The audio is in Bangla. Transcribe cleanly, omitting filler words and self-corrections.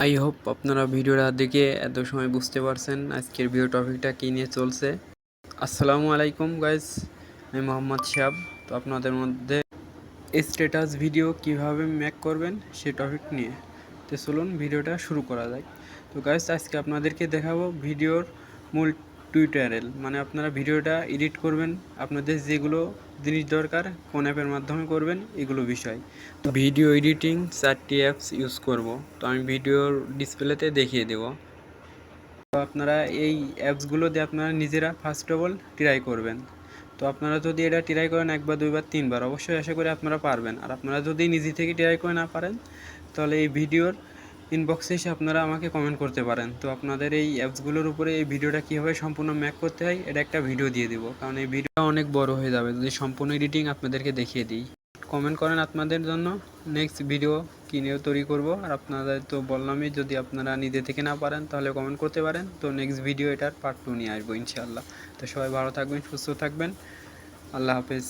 আই হোপ আপনারা ভিডিওটা দেখে এত সময় বুঝতে পারছেন আজকের ভিডিও টপিকটা কী নিয়ে চলছে। আসসালামু আলাইকুম গাইস, আমি মোহাম্মদ শিহাব। তো আপনাদের মধ্যে স্ট্যাটাস ভিডিও কিভাবে মেক করবেন সে টপিক নিয়ে। তো চলুন ভিডিওটা শুরু করা যায়। তো গাইস, আজকে আপনাদেরকে দেখাবো ভিডিওর মূল টিউটোরিয়াল, মানে আপনারা ভিডিওটা এডিট করবেন, আপনাদের যেগুলো জিনিস দরকার কোন অ্যাপের মাধ্যমে করবেন এগুলো বিষয়। তো ভিডিও এডিটিং 4টি অ্যাপস ইউজ করব, তো আমি ভিডিওর ডিসপ্লেতে দেখিয়ে দেব। তো আপনারা এই অ্যাপসগুলো দিয়ে আপনারা নিজেরা ফার্স্ট অফ অল ট্রাই করবেন। তো আপনারা যদি এটা ট্রাই করেন একবার দুইবার তিনবার, অবশ্যই আশা করি আপনারা পারবেন। আর আপনারা যদি নিজে থেকে ট্রাই করে না পারেন তাহলে এই ভিডিওর ইনবক্সে এসে আপনারা আমাকে কমেন্ট করতে পারেন। তো আপনাদের এই অ্যাপসগুলোর উপরে এই ভিডিওটা কীভাবে সম্পূর্ণ ম্যাক করতে হয় এটা একটা ভিডিও দিয়ে দিব, কারণ এই ভিডিওটা অনেক বড় হয়ে যাবে যদি সম্পূর্ণ এডিটিং আপনাদেরকে দেখিয়ে দিই। কমেন্ট করেন আপনাদের জন্য নেক্সট ভিডিও কী নিয়ে তৈরি করব। আর আপনাদের তো বললামই, যদি আপনারা নিজে থেকে না পারেন তাহলে কমেন্ট করতে পারেন। তো নেক্সট ভিডিও এটার পার্ট 2 নিয়ে আসবো ইনশাআল্লাহ। তো সবাই ভালো থাকবেন, সুস্থ থাকবেন, আল্লাহ হাফেজ।